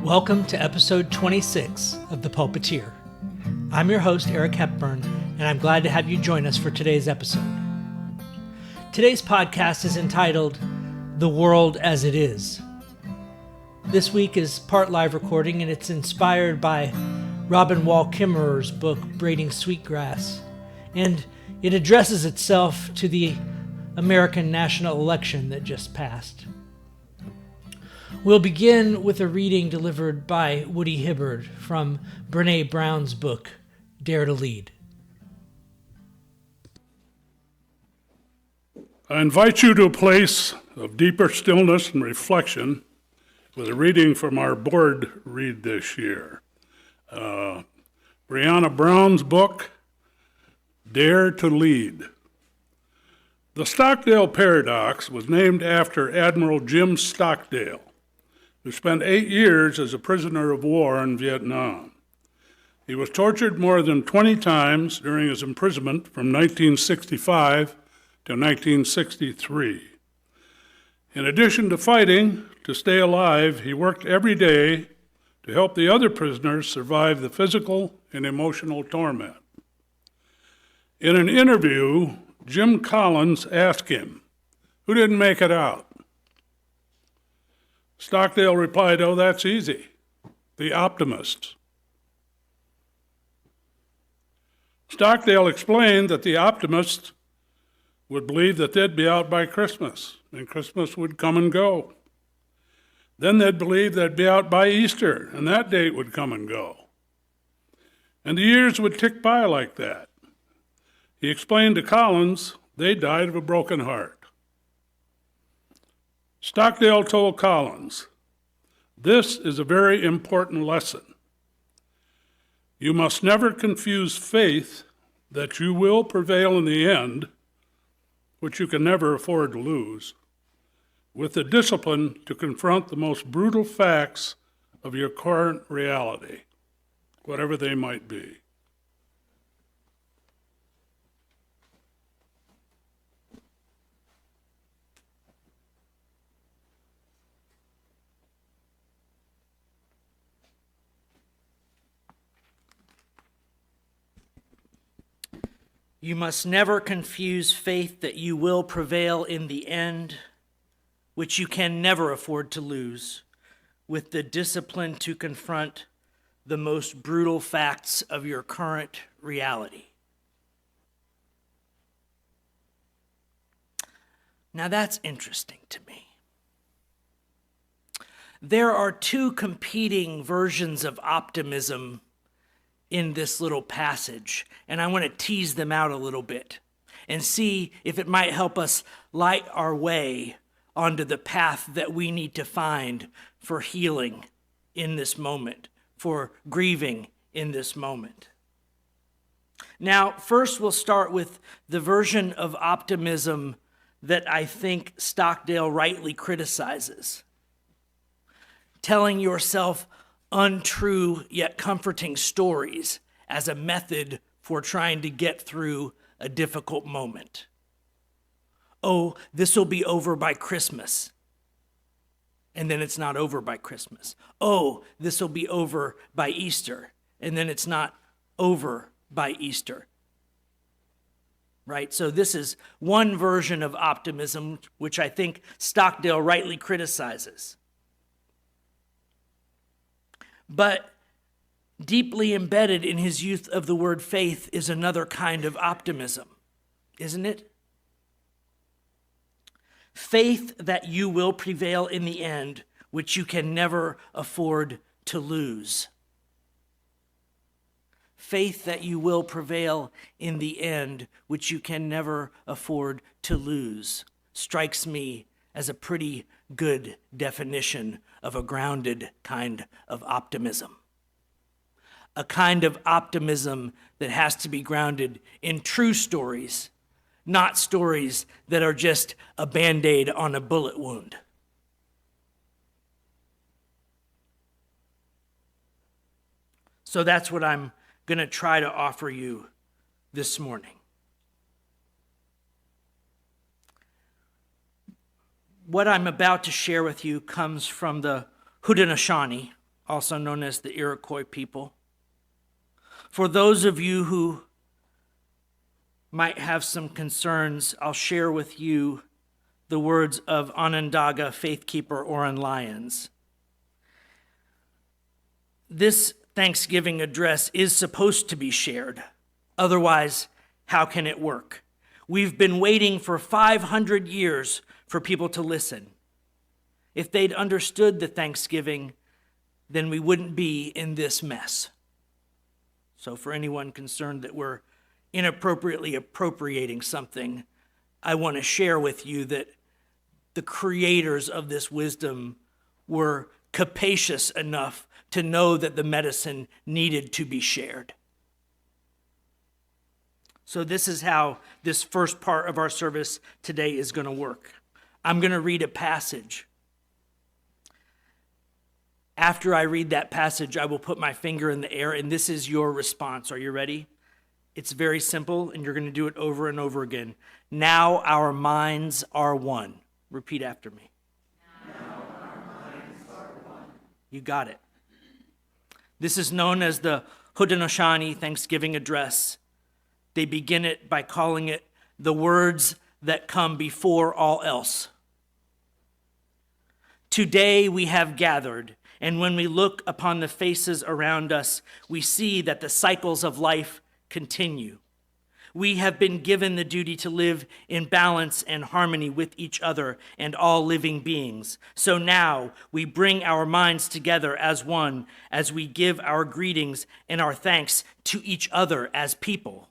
Welcome to episode 26 of The Pulpiteer. I'm your host, Eric Hepburn, and I'm glad to have you join us for today's episode. Today's podcast is entitled, The World as It Is. This week is part live recording, and it's inspired by Robin Wall Kimmerer's book, Braiding Sweetgrass, and it addresses itself to the American national election that just passed. We'll begin with a reading delivered by Woody Hibbard from Brené Brown's book, Dare to Lead. I invite you to a place of deeper stillness and reflection with a reading from our board read this year. Brené Brown's book, Dare to Lead. The Stockdale Paradox was named after Admiral Jim Stockdale, who spent 8 years as a prisoner of war in Vietnam. He was tortured more than 20 times during his imprisonment from 1965 to 1963. In addition to fighting to stay alive, he worked every day to help the other prisoners survive the physical and emotional torment. In an interview, Jim Collins asked him, "Who didn't make it out?" Stockdale replied, "Oh, that's easy. The optimists." Stockdale explained that the optimists would believe that they'd be out by Christmas, and Christmas would come and go. Then they'd believe they'd be out by Easter, and that date would come and go. And the years would tick by like that. He explained to Collins they died of a broken heart. Stockdale told Collins, "This is a very important lesson. You must never confuse faith that you will prevail in the end, which you can never afford to lose, with the discipline to confront the most brutal facts of your current reality, whatever they might be." You must never confuse faith that you will prevail in the end, which you can never afford to lose, with the discipline to confront the most brutal facts of your current reality. Now that's interesting to me. There are two competing versions of optimism in this little passage, and I want to tease them out a little bit and see if it might help us light our way onto the path that we need to find for healing in this moment, for grieving in this moment. Now, first we'll start with the version of optimism that I think Stockdale rightly criticizes. Telling yourself untrue yet comforting stories as a method for trying to get through a difficult moment. Oh, this will be over by Christmas. And then it's not over by Christmas. Oh, this will be over by Easter. And then it's not over by Easter. Right? So this is one version of optimism, which I think Stockdale rightly criticizes. But deeply embedded in his use of the word faith is another kind of optimism, isn't it? Faith that you will prevail in the end, which you can never afford to lose. Faith that you will prevail in the end, which you can never afford to lose, strikes me as a pretty good definition of a grounded kind of optimism. A kind of optimism that has to be grounded in true stories, not stories that are just a Band-Aid on a bullet wound. So that's what I'm going to try to offer you this morning. What I'm about to share with you comes from the Haudenosaunee, also known as the Iroquois people. For those of you who might have some concerns, I'll share with you the words of Onondaga faithkeeper Oren Lyons. This Thanksgiving address is supposed to be shared. Otherwise, how can it work? We've been waiting for 500 years for people to listen. If they'd understood the Thanksgiving, then we wouldn't be in this mess. So for anyone concerned that we're inappropriately appropriating something, I want to share with you that the creators of this wisdom were capacious enough to know that the medicine needed to be shared. So this is how this first part of our service today is going to work. I'm going to read a passage. After I read that passage, I will put my finger in the air, and this is your response. Are you ready? It's very simple, and you're going to do it over and over again. Now our minds are one. Repeat after me. Now our minds are one. You got it. This is known as the Haudenosaunee Thanksgiving Address. They begin it by calling it the words that come before all else. Today we have gathered, and when we look upon the faces around us, we see that the cycles of life continue. We have been given the duty to live in balance and harmony with each other and all living beings. So now we bring our minds together as one as we give our greetings and our thanks to each other as people.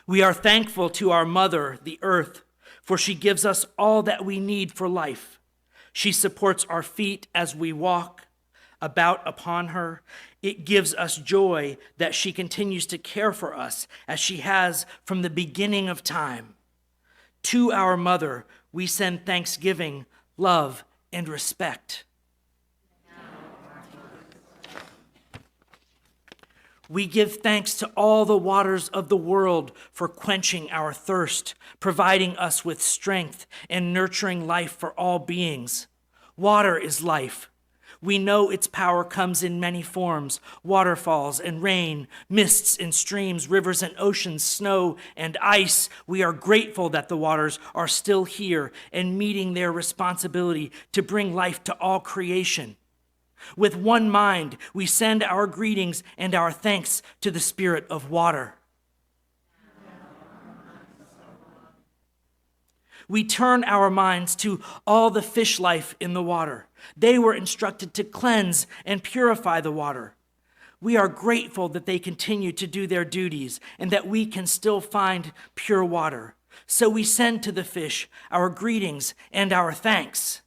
We are thankful to our mother, the earth, for she gives us all that we need for life. She supports our feet as we walk about upon her. It gives us joy that she continues to care for us as she has from the beginning of time. To our mother, we send thanksgiving, love, and respect. We give thanks to all the waters of the world for quenching our thirst, providing us with strength, and nurturing life for all beings. Water is life. We know its power comes in many forms: waterfalls and rain, mists and streams, rivers and oceans, snow and ice. We are grateful that the waters are still here and meeting their responsibility to bring life to all creation. With one mind, we send our greetings and our thanks to the Spirit of water. We turn our minds to all the fish life in the water. They were instructed to cleanse and purify the water. We are grateful that they continue to do their duties and that we can still find pure water. So we send to the fish our greetings and our thanks.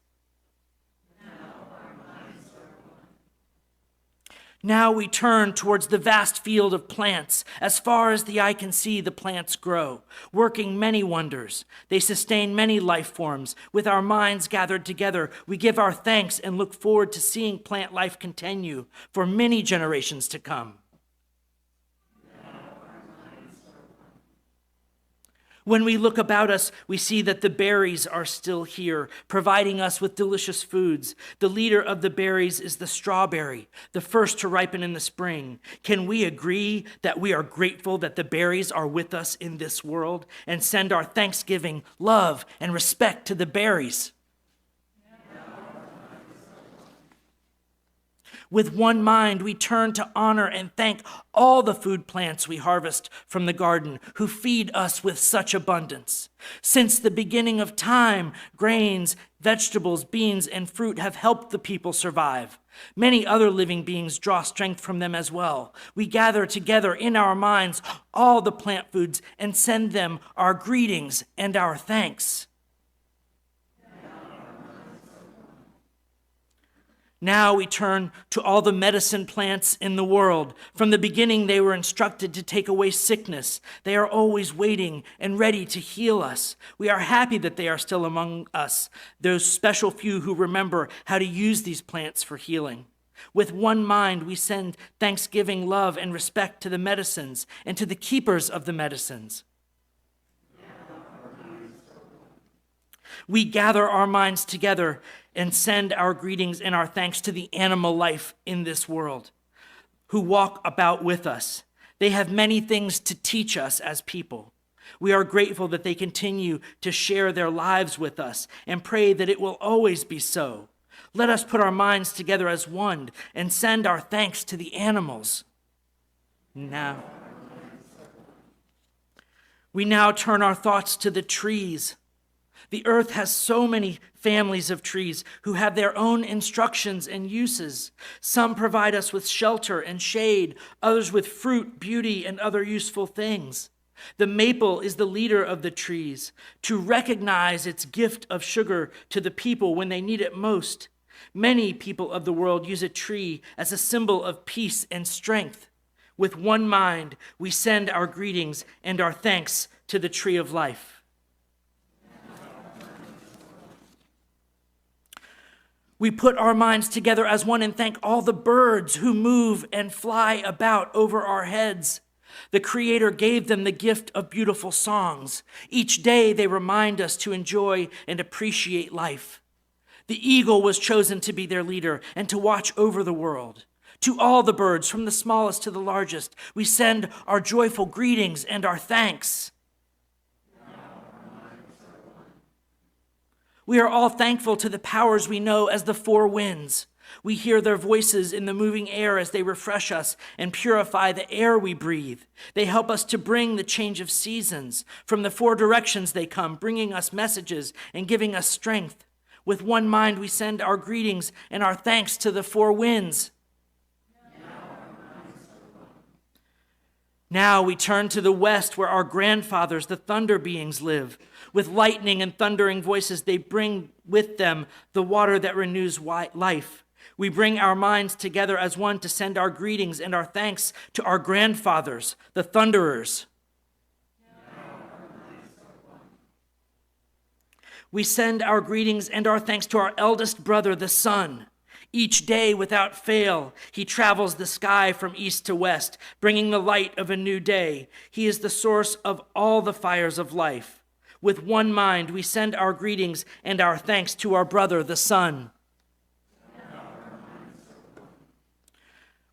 Now we turn towards the vast field of plants. As far as the eye can see, the plants grow, working many wonders. They sustain many life forms. With our minds gathered together, we give our thanks and look forward to seeing plant life continue for many generations to come. When we look about us, we see that the berries are still here, providing us with delicious foods. The leader of the berries is the strawberry, the first to ripen in the spring. Can we agree that we are grateful that the berries are with us in this world and send our thanksgiving, love, and respect to the berries? With one mind, we turn to honor and thank all the food plants we harvest from the garden, who feed us with such abundance. Since the beginning of time, grains, vegetables, beans, and fruit have helped the people survive. Many other living beings draw strength from them as well. We gather together in our minds all the plant foods and send them our greetings and our thanks. Now we turn to all the medicine plants in the world. From the beginning, they were instructed to take away sickness. They are always waiting and ready to heal us. We are happy that they are still among us, those special few who remember how to use these plants for healing. With one mind, we send thanksgiving, love, and respect to the medicines and to the keepers of the medicines. We gather our minds together and send our greetings and our thanks to the animal life in this world who walk about with us. They have many things to teach us as people. We are grateful that they continue to share their lives with us and pray that it will always be so. Let us put our minds together as one and send our thanks to the animals. We now turn our thoughts to the trees. The earth has so many families of trees who have their own instructions and uses. Some provide us with shelter and shade, others with fruit, beauty, and other useful things. The maple is the leader of the trees, to recognize its gift of sugar to the people when they need it most. Many people of the world use a tree as a symbol of peace and strength. With one mind, we send our greetings and our thanks to the tree of life. We put our minds together as one and thank all the birds who move and fly about over our heads. The Creator gave them the gift of beautiful songs. Each day they remind us to enjoy and appreciate life. The eagle was chosen to be their leader and to watch over the world. To all the birds, from the smallest to the largest, we send our joyful greetings and our thanks. We are all thankful to the powers we know as the four winds. We hear their voices in the moving air as they refresh us and purify the air we breathe. They help us to bring the change of seasons. From the four directions they come, bringing us messages and giving us strength. With one mind, we send our greetings and our thanks to the four winds. Now we turn to the west where our grandfathers, the thunder beings, live. With lightning and thundering voices, they bring with them the water that renews life. We bring our minds together as one to send our greetings and our thanks to our grandfathers, the thunderers. We send our greetings and our thanks to our eldest brother, the sun. Each day, without fail, he travels the sky from east to west, bringing the light of a new day. He is the source of all the fires of life. With one mind, we send our greetings and our thanks to our brother, the sun.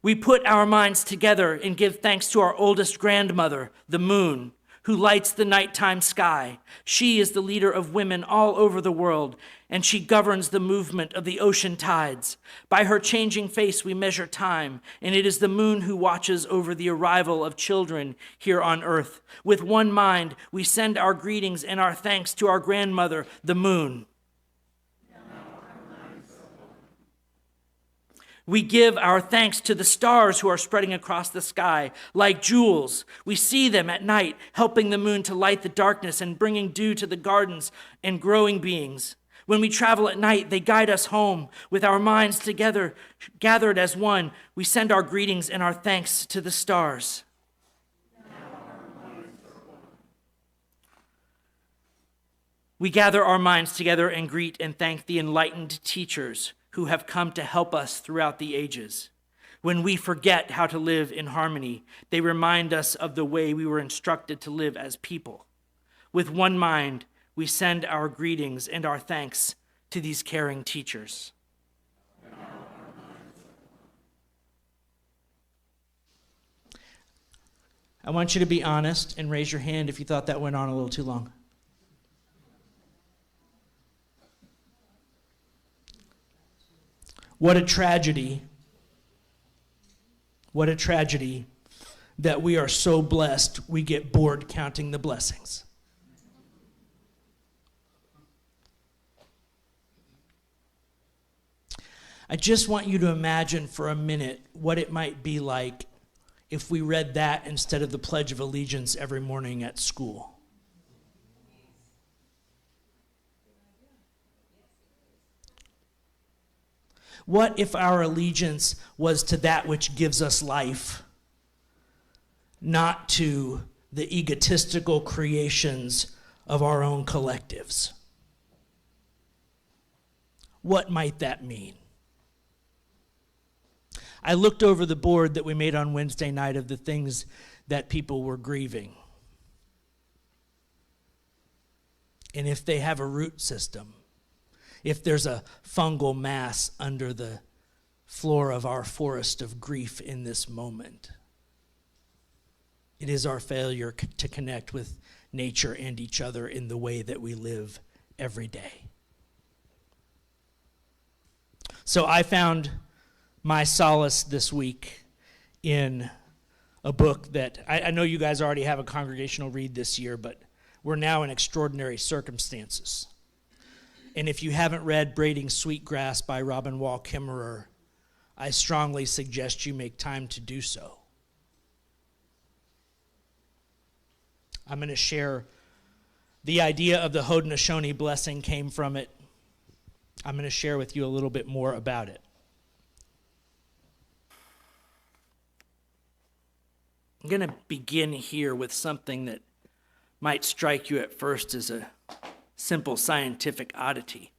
We put our minds together and give thanks to our oldest grandmother, the moon, who lights the nighttime sky. She is the leader of women all over the world, and she governs the movement of the ocean tides. By her changing face, we measure time, and it is the moon who watches over the arrival of children here on earth. With one mind, we send our greetings and our thanks to our grandmother, the moon. We give our thanks to the stars who are spreading across the sky like jewels. We see them at night, helping the moon to light the darkness and bringing dew to the gardens and growing beings. When we travel at night, they guide us home. With our minds together, gathered as one, we send our greetings and our thanks to the stars. We gather our minds together and greet and thank the enlightened teachers who have come to help us throughout the ages. When we forget how to live in harmony, they remind us of the way we were instructed to live as people. With one mind, we send our greetings and our thanks to these caring teachers. I want you to be honest and raise your hand if you thought that went on a little too long. What a tragedy. What a tragedy that we are so blessed we get bored counting the blessings. I just want you to imagine for a minute what it might be like if we read that instead of the Pledge of Allegiance every morning at school. What if our allegiance was to that which gives us life, not to the egotistical creations of our own collectives? What might that mean? I looked over the board that we made on Wednesday night of the things that people were grieving. and if they have a root system, if there's a fungal mass under the floor of our forest of grief in this moment. It is our failure to connect with nature and each other in the way that we live every day. So I found my solace this week in a book that I know you guys already have a congregational read this year, but we're now in extraordinary circumstances. And if you haven't read Braiding Sweetgrass by Robin Wall Kimmerer, I strongly suggest you make time to do so. I'm going to share the idea of the Haudenosaunee blessing came from it. I'm going to share with you a little bit more about it. I'm going to begin here with something that might strike you at first as a simple scientific oddity.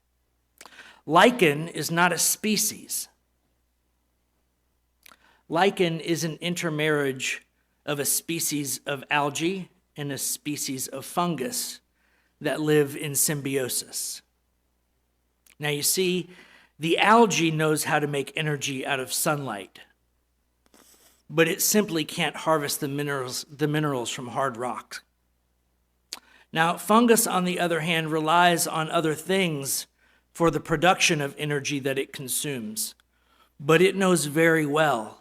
Lichen is not a species. Lichen is an intermarriage of a species of algae and a species of fungus that live in symbiosis. Now you see, the algae knows how to make energy out of sunlight, but it simply can't harvest the minerals from hard rock. Now, fungus, on the other hand, relies on other things for the production of energy that it consumes, but it knows very well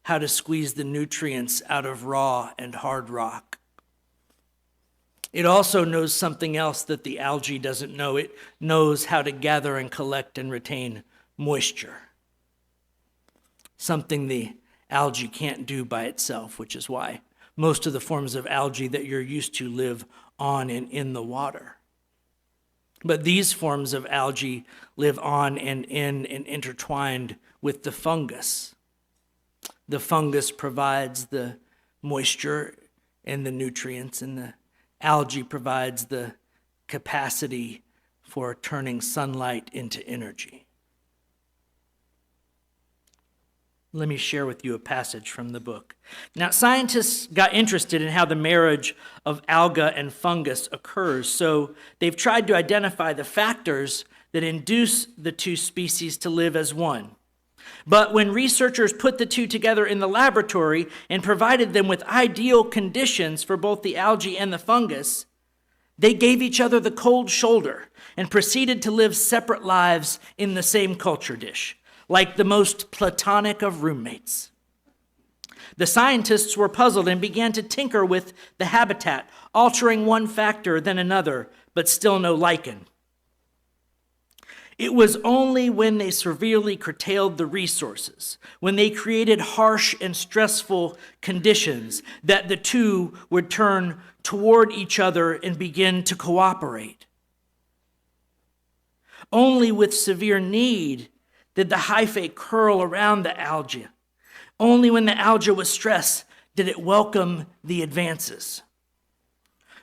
how to squeeze the nutrients out of raw and hard rock. It also knows something else that the algae doesn't know. It knows how to gather and collect and retain moisture, something the algae can't do by itself, which is why most of the forms of algae that you're used to live on and in the water. But these forms of algae live on and in and intertwined with the fungus. The fungus provides the moisture and the nutrients, and the algae provides the capacity for turning sunlight into energy. Let me share with you a passage from the book. Now, scientists got interested in how the marriage of alga and fungus occurs, so they've tried to identify the factors that induce the two species to live as one. But when researchers put the two together in the laboratory and provided them with ideal conditions for both the algae and the fungus, they gave each other the cold shoulder and proceeded to live separate lives in the same culture dish, like the most platonic of roommates. The scientists were puzzled and began to tinker with the habitat, altering one factor then another, but still no lichen. It was only when they severely curtailed the resources, when they created harsh and stressful conditions, that the two would turn toward each other and begin to cooperate. Only with severe need did the hyphae curl around the algae. Only when the algae was stressed did it welcome the advances.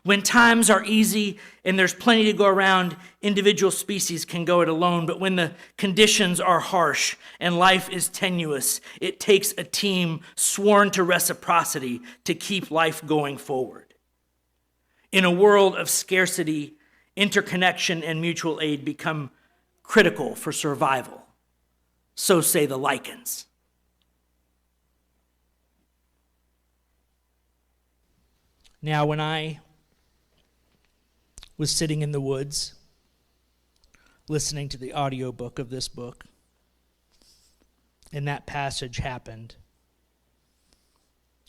When times are easy and there's plenty to go around, individual species can go it alone. But when the conditions are harsh and life is tenuous, it takes a team sworn to reciprocity to keep life going forward. In a world of scarcity, interconnection and mutual aid become critical for survival. So say the lichens. Now, when I was sitting in the woods, listening to the audiobook of this book, and that passage happened,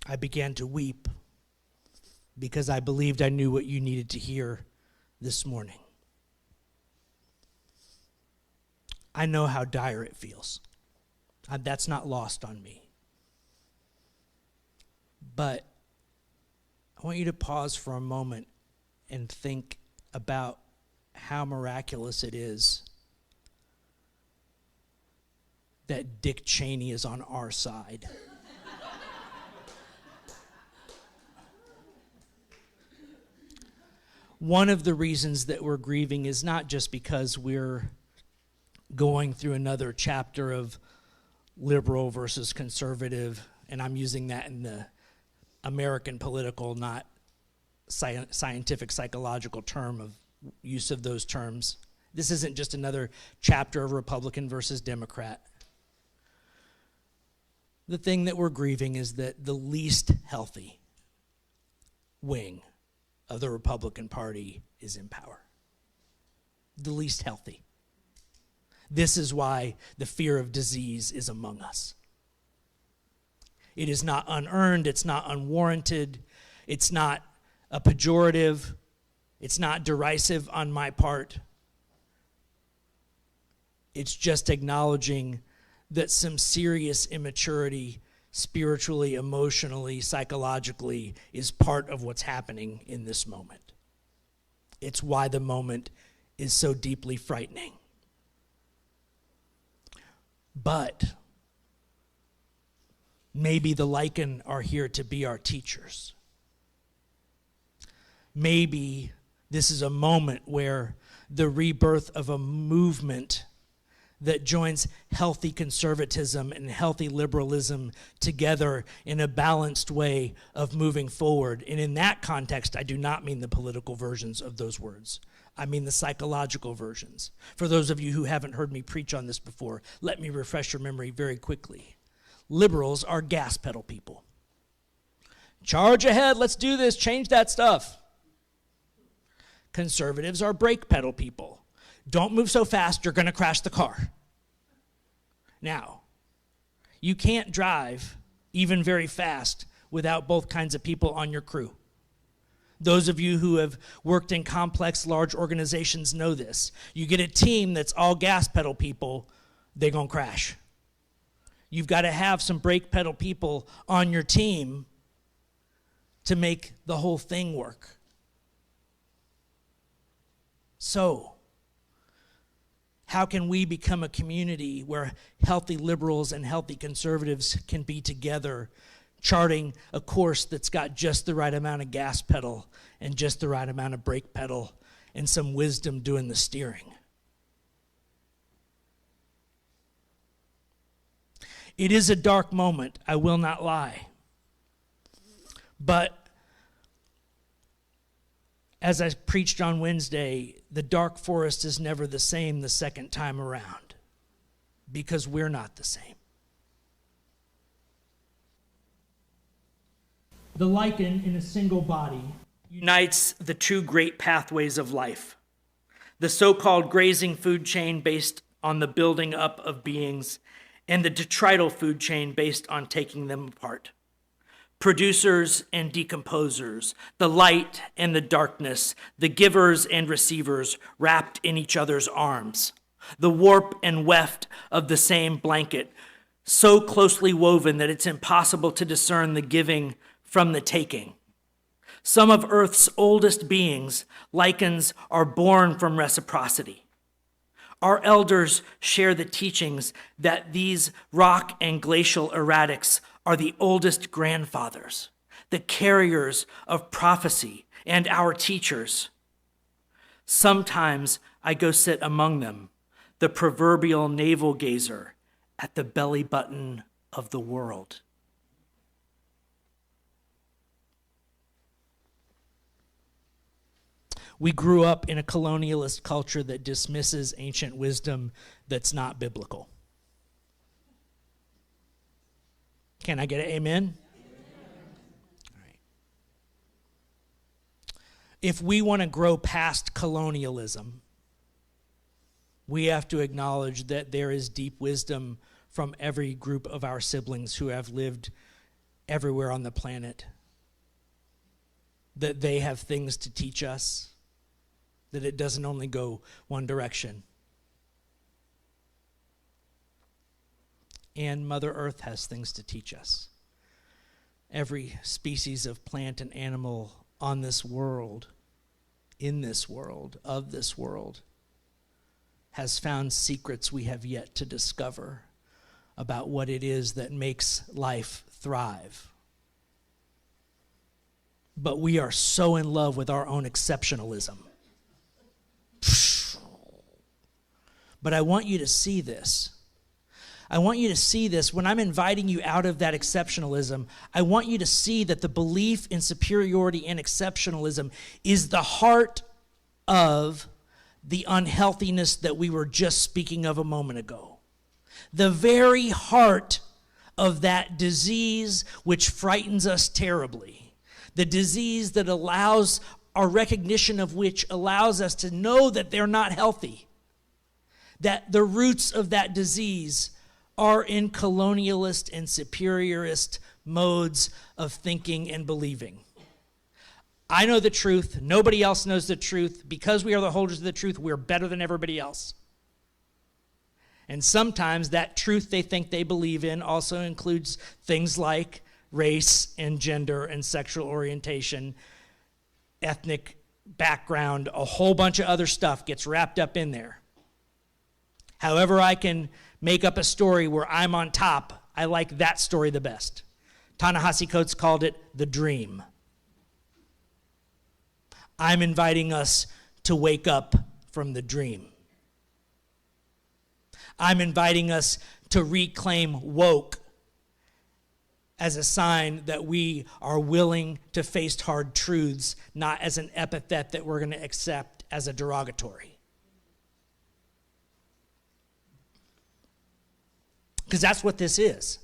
I began to weep because I believed I knew what you needed to hear this morning. I know how dire it feels. That's not lost on me. But I want you to pause for a moment and think about how miraculous it is that Dick Cheney is on our side. One of the reasons that we're grieving is not just because we're going through another chapter of liberal versus conservative, and I'm using that in the American political, not scientific, psychological term of use of those terms. This isn't just another chapter of Republican versus Democrat. The thing that we're grieving is that the least healthy wing of the Republican Party is in power. The least healthy. This is why the fear of disease is among us. It is not unearned, it's not unwarranted, it's not a pejorative, it's not derisive on my part. It's just acknowledging that some serious immaturity, spiritually, emotionally, psychologically, is part of what's happening in this moment. It's why the moment is so deeply frightening. But maybe the lichen are here to be our teachers. Maybe this is a moment where the rebirth of a movement that joins healthy conservatism and healthy liberalism together in a balanced way of moving forward. And in that context, I do not mean the political versions of those words. I mean the psychological versions. For those of you who haven't heard me preach on this before, let me refresh your memory very quickly. Liberals are gas pedal people. Charge ahead, let's do this, change that stuff. Conservatives are brake pedal people. Don't move so fast, you're going to crash the car. Now, you can't drive even very fast without both kinds of people on your crew. Those of you who have worked in complex, large organizations know this. You get a team that's all gas pedal people, they're going to crash. You've got to have some brake pedal people on your team to make the whole thing work. So, how can we become a community where healthy liberals and healthy conservatives can be together, charting a course that's got just the right amount of gas pedal and just the right amount of brake pedal and some wisdom doing the steering? It is a dark moment, I will not lie. But as I preached on Wednesday, the dark forest is never the same the second time around, because we're not the same. The lichen in a single body unites the two great pathways of life. The so-called grazing food chain based on the building up of beings, and the detrital food chain based on taking them apart. Producers and decomposers, the light and the darkness, the givers and receivers wrapped in each other's arms, the warp and weft of the same blanket, so closely woven that it's impossible to discern the giving from the taking. Some of Earth's oldest beings, lichens, are born from reciprocity. Our elders share the teachings that these rock and glacial erratics are the oldest grandfathers, the carriers of prophecy, and our teachers. Sometimes I go sit among them, the proverbial navel gazer at the belly button of the world. We grew up in a colonialist culture that dismisses ancient wisdom that's not biblical. Can I get an amen? All right. If we want to grow past colonialism, we have to acknowledge that there is deep wisdom from every group of our siblings who have lived everywhere on the planet, that they have things to teach us, that it doesn't only go one direction. And Mother Earth has things to teach us. Every species of plant and animal on this world, in this world, of this world, has found secrets we have yet to discover about what it is that makes life thrive. But we are so in love with our own exceptionalism. But I want you to see this. I want you to see this. When I'm inviting you out of that exceptionalism, I want you to see that the belief in superiority and exceptionalism is the heart of the unhealthiness that we were just speaking of a moment ago. The very heart of that disease which frightens us terribly. The disease that allows our recognition of which allows us to know that they're not healthy. That the roots of that disease are in colonialist and superiorist modes of thinking and believing. I know the truth. Nobody else knows the truth. Because we are the holders of the truth, we're better than everybody else. And sometimes that truth they think they believe in also includes things like race and gender and sexual orientation, ethnic background, a whole bunch of other stuff gets wrapped up in there. However I can make up a story where I'm on top, I like that story the best. Ta-Nehisi Coates called it the dream. I'm inviting us to wake up from the dream. I'm inviting us to reclaim woke as a sign that we are willing to face hard truths, not as an epithet that we're going to accept as a derogatory. Because that's what this is.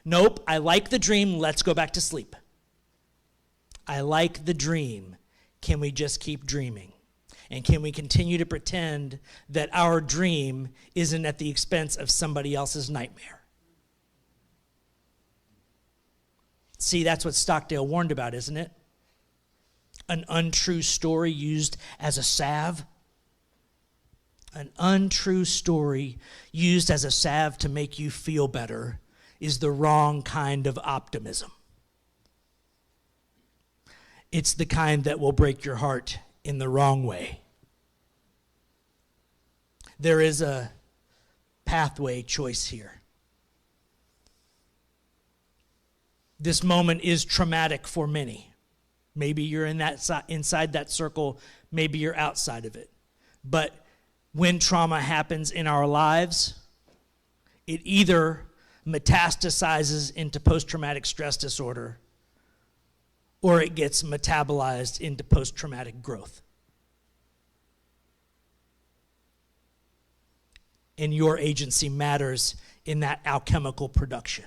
Nope, I like the dream, let's go back to sleep. I like the dream. Can we just keep dreaming? And can we continue to pretend that our dream isn't at the expense of somebody else's nightmare? See, that's what Stockdale warned about, isn't it? An untrue story used as a salve. An untrue story used as a salve to make you feel better is the wrong kind of optimism. It's the kind that will break your heart in the wrong way. There is a pathway choice here. This moment is traumatic for many. Maybe you're inside that circle, maybe you're outside of it. But when trauma happens in our lives, it either metastasizes into post-traumatic stress disorder or it gets metabolized into post-traumatic growth. And your agency matters in that alchemical production.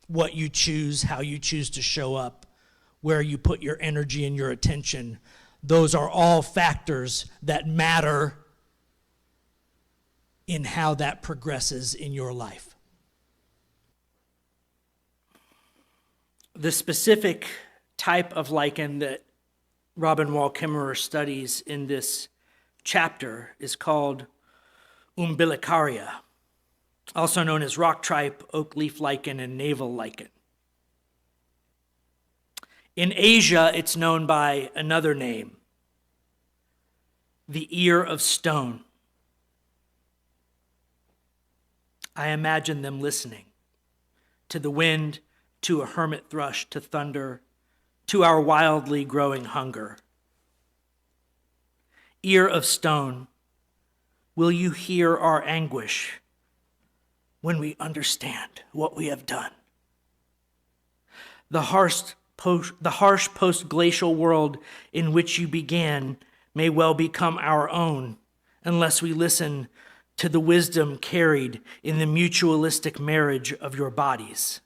What you choose, how you choose to show up, where you put your energy and your attention, those are all factors that matter in how that progresses in your life. The specific type of lichen that Robin Wall Kimmerer studies in this chapter is called umbilicaria, also known as rock tripe, oak leaf lichen, and navel lichen. In Asia, it's known by another name, the ear of stone. I imagine them listening to the wind, to a hermit thrush, to thunder, to our wildly growing hunger. Ear of stone, will you hear our anguish when we understand what we have done? The harsh post-glacial world in which you began may well become our own unless we listen to the wisdom carried in the mutualistic marriage of your bodies.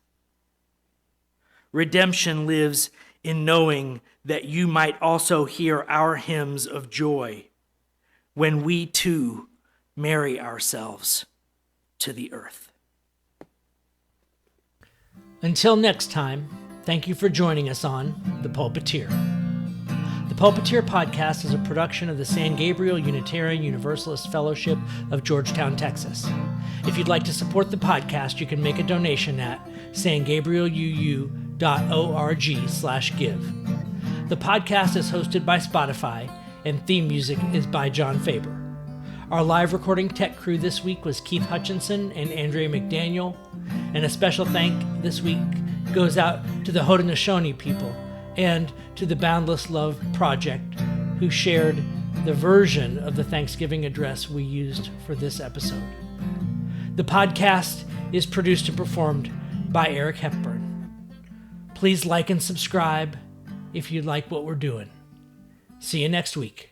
Redemption lives in knowing that you might also hear our hymns of joy when we too marry ourselves to the earth. Until next time, thank you for joining us on The Pulpiteer. The Pulpiteer podcast is a production of the San Gabriel Unitarian Universalist Fellowship of Georgetown, Texas. If you'd like to support the podcast, you can make a donation at sangabrieluu.org/give. The podcast is hosted by Spotify, and theme music is by John Faber. Our live recording tech crew this week was Keith Hutchinson and Andrea McDaniel, and a special thank this week goes out to the Haudenosaunee people and to the Boundless Love Project, who shared the version of the Thanksgiving address we used for this episode. The podcast is produced and performed by Eric Hepburn. Please like and subscribe if you like what we're doing. See you next week.